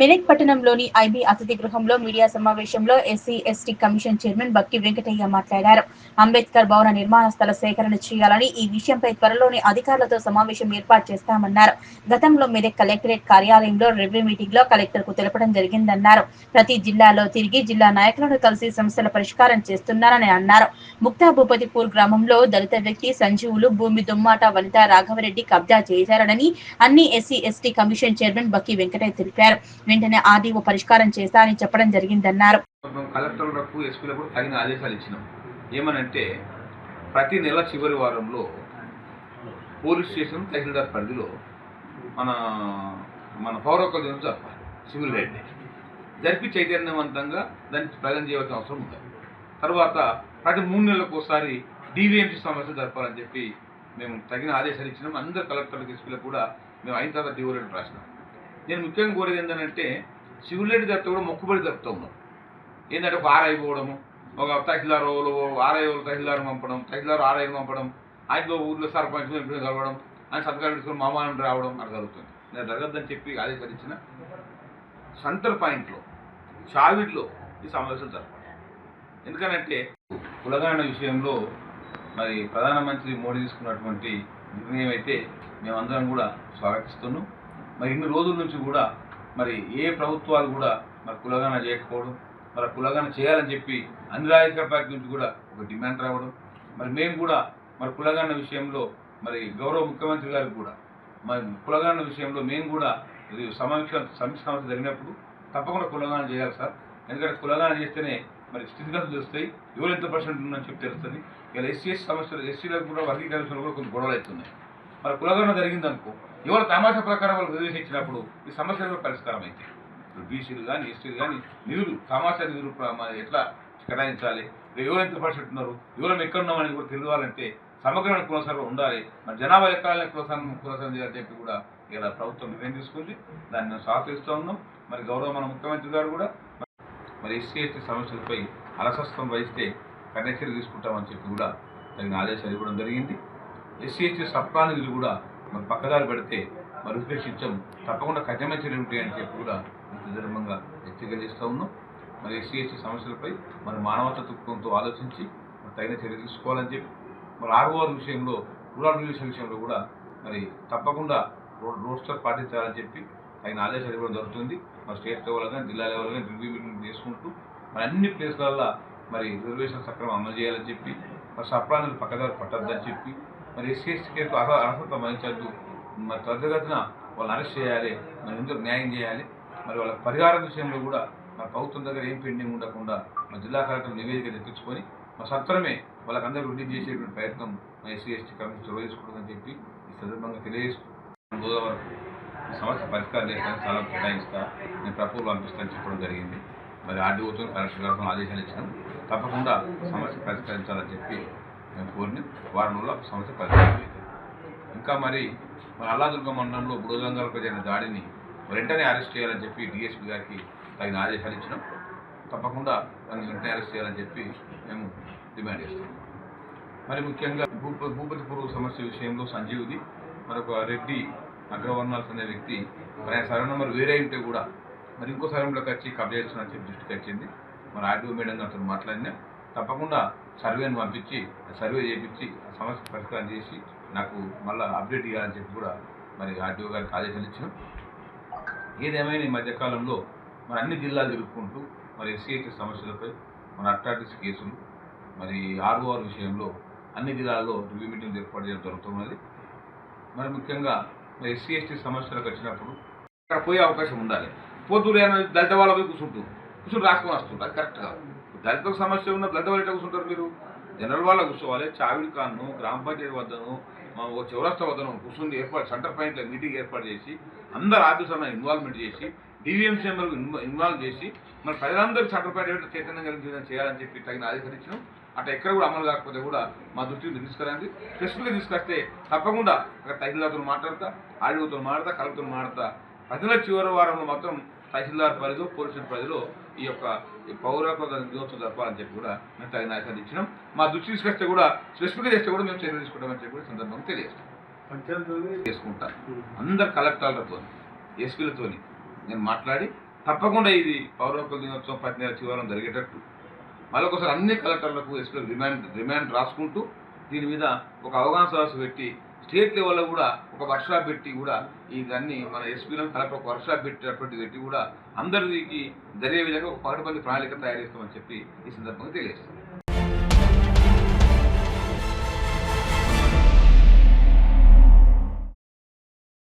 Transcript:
మెదక్ పట్టణంలోని ఐబీ అతిథి గృహంలో మీడియా సమావేశంలో ఎస్సీ ఎస్టీ కమిషన్ చైర్మన్ బక్కి వెంకటయ్య మాట్లాడారు. అంబేద్కర్ భవన నిర్మాణ స్థల సేకరణ చేయాలని, ఈ విషయంపై త్వరలోనే అధికారులతో సమావేశం ఏర్పాటు చేస్తామన్నారు. గతంలో మెదక్ కలెక్టరేట్ కార్యాలయంలో రివ్యూ మీటింగ్ లో కలెక్టర్ కు తెలపడం జరిగిందన్నారు. ప్రతి జిల్లాలో తిరిగి జిల్లా నాయకులను కలిసి సమస్యల పరిష్కారం చేస్తున్నారని అన్నారు. ముక్తా భూపతిపూర్ గ్రామంలో దళిత వ్యక్తి సంజీవులు భూమి దుమ్మాట వనిత రాఘవరెడ్డి కబ్జా చేశారని అన్ని ఎస్సీ ఎస్టీ కమిషన్ చైర్మన్ బక్కి వెంకటయ్య తెలిపారు. వెంటనే ఆర్డీఓ పరిష్కారం చేస్తారని చెప్పడం జరిగిందన్నారు. కలెక్టర్లకు ఎస్పీలకు తగిన ఆదేశాలు ఇచ్చినాం. ఏమనంటే ప్రతి నెల చివరి వారంలో పోలీస్ స్టేషన్ తహసీల్దార్ పరిధిలో మన పౌరకుల దినం జరపాలి. సివిల్ రైట్ డే జరిపి చైతన్యవంతంగా దాన్ని ప్రజెంట్ చేయవలసిన అవసరం ఉంది. తర్వాత ప్రతి 3 నెలలకు ఒకసారి డివిఎంసీ సమస్య జరపాలని చెప్పి మేము తగిన ఆదేశాలు ఇచ్చినాం. అందరు కలెక్టర్లకు ఎస్పీలకు కూడా మేము అయిన తర్వాత డివో లెటర్ రాసినాం. నేను ముఖ్యంగా కోరేది ఏంటంటే సివిల్ రైట్ జరిపితే కూడా మొక్కుబడి జరుపుతూ ఉన్నాం. ఏంటంటే ఒక ఆర్ఐ పోవడము, ఒక తహసీల్దార్ ఆర్ఐ తహసీల్దార్ పంపడం, తహసీల్దార్ ఆర్ఐని పంపడం, ఆయన ఊళ్ళో సర్పంచ్ కలవడం, ఆయన సంతకాలు పెట్టుకుని మామాలను రావడం అట్లా జరుగుతుంది. నేను జరగద్దని చెప్పి ఆదేశాలు ఇచ్చిన సెంటర్ పాయింట్లో చావిడ్లో ఈ సమావేశాలు జరపాలి. ఎందుకనంటే కులగణన విషయంలో మరి ప్రధానమంత్రి మోడీ తీసుకున్నటువంటి నిర్ణయం అయితే మేమందరం కూడా స్వాగతిస్తున్నాం. మరి ఇన్ని రోజుల నుంచి కూడా మరి ఏ ప్రభుత్వాలు కూడా మరి కులగణన చేయకపోవడం, మరి కులగణన చేయాలని చెప్పి అన్ని రాజకీయ పార్టీ నుంచి కూడా ఒక డిమాండ్ రావడం, మరి మేము కూడా మరి కులగణన విషయంలో మరి గౌరవ ముఖ్యమంత్రి గారికి కూడా మరి కులగణన విషయంలో మేము కూడా సమీక్ష జరిగినప్పుడు తప్పకుండా కులగణన చేయాలి సార్. ఎందుకంటే కులగణన చేస్తేనే మరి స్థితిగతులు తెలుస్తాయి, ఎవరు ఎంత పర్సెంట్ ఉందని చెప్పి తెలుస్తుంది. ఇలా ఎస్సీఎస్ సమస్యలు ఎస్సీలకు కూడా వర్గీకరణ కూడా కొన్ని గొడవలు అవుతున్నాయి. మరి కులగణన జరిగిందనుకో ఎవరు తమాషా ప్రకారం వాళ్ళకి నిర్దేశించినప్పుడు ఈ సమస్యలు కూడా పరిష్కారం అయితే ఇప్పుడు బీసీలు కానీ ఎస్టీలు కానీ నిధులు తమాషా నిధులు ఎట్లా కేటాయించాలి, ఎవరు ఎంత పర్సెంట్ ఉన్నారు, ఎవరు ఎక్కడ ఉన్నామని కూడా తెలియాలంటే సమగ్రమైన కులసర్వం ఉండాలి. మరి జనాభా ఎక్కాలని కులసర్వం చేయాలని చెప్పి కూడా ఇలా ప్రభుత్వం నిర్ణయం తీసుకుంది. దాన్ని మేము సహకరిస్తూ ఉన్నాం. మరి గౌరవ మన ముఖ్యమంత్రి గారు కూడా మరి ఎస్సీ ఎస్టీ సమస్యలపై అలసత్వం వహిస్తే కఠిన చర్యలు తీసుకుంటామని చెప్పి కూడా తగిన ఆదేశాలు ఇవ్వడం జరిగింది. ఎస్సీ ఎస్టీ సబ్ప్లాన్ నిధులు కూడా మరి పక్కదారి పెడితే మరి ఉపేక్షించం, తప్పకుండా కఠినమైన చర్యలు ఉంటాయని చెప్పి కూడా ధర్మంగా హెచ్చరిస్తూ ఉన్నాం. మరి ఎస్సీ ఎస్టీ సమస్యలపై మరి మానవతత్వంతో ఆలోచించి మరి తగిన చర్యలు తీసుకోవాలని చెప్పి మరి ఆర్ఓఆర్ విషయంలో రూరల్ రిలేషన్ విషయంలో కూడా మరి తప్పకుండా రోస్టర్ పాటించాలని చెప్పి తగిన ఆదేశాలు ఇవ్వడం జరుగుతుంది. మరి స్టేట్ లెవెల్ కానీ జిల్లా లెవెల్ కానీ రివ్యూ మీటింగ్ చేసుకుంటూ మరి అన్ని ప్లేస్లలో మరి రిజర్వేషన్ సక్రమం అమలు చేయాలని చెప్పి మరి సప్లాన్లు పక్కదారి పట్టద్దని చెప్పి మరి ఎస్సీ ఎస్టీ కేసు అర్హత వహించద్దు, మరి త్వరితగతిన వాళ్ళని అరెస్ట్ చేయాలి, మరి ఎందుకు న్యాయం చేయాలి, మరి వాళ్ళ పరిహారం విషయంలో కూడా మన ప్రభుత్వం దగ్గర ఏం పెండింగ్ ఉండకుండా మన జిల్లా కలెక్టర్ నివేదిక తెప్పించుకొని మరి సత్వరమే వాళ్ళకందరూ రిలీజ్ చేసేటువంటి ప్రయత్నం ఎస్సీ ఎస్టీ కమిషన్ చొరవేసుకుంటుందని చెప్పి ఈ సందర్భంగా తెలియజేస్తూ వరకు ఈ సమస్య పరిష్కారం చేయడానికి చాలా కేటాయిస్తా నేను ప్రపోజల్ పంపిస్తానని చెప్పడం జరిగింది. మరి ఆర్డీఓతో కలెక్టర్ గారితో ఆదేశాలు ఇచ్చినాం. తప్పకుండా సమస్య పరిష్కరించాలని చెప్పి మేము కోరిన వారంలో సమస్య పరిష్కారం అవుతుంది. ఇంకా మరి అల్లాదుర్గ మండలంలో బుడగంగాలపై జరిగిన దాడిని వెంటనే అరెస్ట్ చేయాలని చెప్పి డిఎస్పీ గారికి తగిన ఆదేశాలు ఇచ్చినాం. తప్పకుండా దాన్ని వెంటనే అరెస్ట్ చేయాలని చెప్పి మేము డిమాండ్ చేస్తున్నాం. మరి ముఖ్యంగా భూపతిపూర్ సమస్య విషయంలో సంజీవ్ది మరొక రెడ్డి అగ్రవర్ణాల్స్ అనే వ్యక్తి మరి ఆయన సర్వే నెంబర్ వేరే ఉంటే కూడా మరి ఇంకో సర్వేలోకి వచ్చి కబ్జా చేస్తున్నా చెప్పి దృష్టికి వచ్చింది. మరి ఆర్డీఓ మేడం గారితో మాట్లాడినా తప్పకుండా సర్వేని పంపించి సర్వే చేయించి సమస్య పరిష్కారం చేసి నాకు మళ్ళీ అప్డేట్ ఇవ్వాలని చెప్పి కూడా మరి ఆర్డీఓ గారికి ఆదేశాలు ఇచ్చినాం. ఏదేమైనా ఈ మధ్యకాలంలో మరి అన్ని జిల్లాలు తిరుగుకుంటూ మరి ఎస్సీ ఎస్టీ సమస్యలపై మన అట్రాక్టివ్స్ కేసులు మరి ఆర్ఓఆర్ విషయంలో అన్ని జిల్లాల్లో రివ్యూ మీటింగ్ ఏర్పాటు చేయడం జరుగుతున్నది. మరి ముఖ్యంగా మరి ఎస్సీ ఎస్టీ సమస్యలకు వచ్చినప్పుడు అక్కడ పోయే అవకాశం ఉండాలి. పోతురు దళిత వాళ్ళ పోయి కూర్చుంటూ రాసుకొని వస్తుంటారు. అది కరెక్ట్ కాదు. దళితులకు సమస్య ఉన్న దళిత వాళ్ళు ఎట్లా కూర్చుంటారు? మీరు జనరల్ వాళ్ళ కూర్చోవాలి. చావిడి కాన్ను గ్రామ పంచాయతీ వద్దను ఒక చౌరస్తా వద్దను కూర్చుని సెంటర్ పాయింట్లో మీటింగ్ ఏర్పాటు చేసి అందరు ఆఫీసర్లను ఇన్వాల్వ్మెంట్ చేసి డివిఎంసీ మెంబర్లు ఇన్వాల్వ్ చేసి మరి ప్రజలందరూ సెంటర్ పాయింట్ చైతన్యం కలిగి చేయాలని చెప్పి తగిన ఆదేశాలు ఇచ్చినాం. అట్లా ఎక్కడ కూడా అమలు కాకపోతే కూడా మా దృష్టికి తీసుకురండి. స్పెషల్గా తీసుకొస్తే తప్పకుండా అక్కడ తహసీల్దార్తో మాట్లాడతా, ఆర్డీఓతో మాట్లాడతా, కలెక్టర్తో మాట్లాడతా. ప్రజల చివరి వారంలో మాత్రం తహసీల్దార్ పరిధిలో పోలీసు పరిధిలో ఈ యొక్క పౌరత్వ దినోత్సవం జరపాలని చెప్పి కూడా మేము తగిన ఆదేశాలు ఇచ్చినాం. మా దృష్టి తీసుకొస్తే కూడా స్పెసిఫిక్గా చేస్తే కూడా మేము చర్యలు తీసుకుంటామని చెప్పి కూడా సందర్భంగా తెలియజేస్తాం. చేసుకుంటా అందరు కలెక్టర్లతో ఎస్పీలతో నేను మాట్లాడి తప్పకుండా ఇది పౌర హక్కుల దినోత్సవం ప్రతి నెల చివరం జరిగేటట్టు మరొకసారి అన్ని కలెక్టర్లకు ఎస్పీలకు రిమాండ్ రాసుకుంటూ దీని మీద ఒక అవగాహన సదస్సు పెట్టి స్టేట్ లెవెల్లో కూడా ఒక వర్క్షాప్ పెట్టి కూడా ఇదన్నీ మన ఎస్పీలను కలెక్టర్ ఒక వర్క్షాప్ పెట్టి కూడా అందరికి జరిగే విధంగా ఒక పకడ్బందీ ప్రణాళిక తయారు చేస్తామని చెప్పి ఈ సందర్భంగా తెలియజేస్తాం.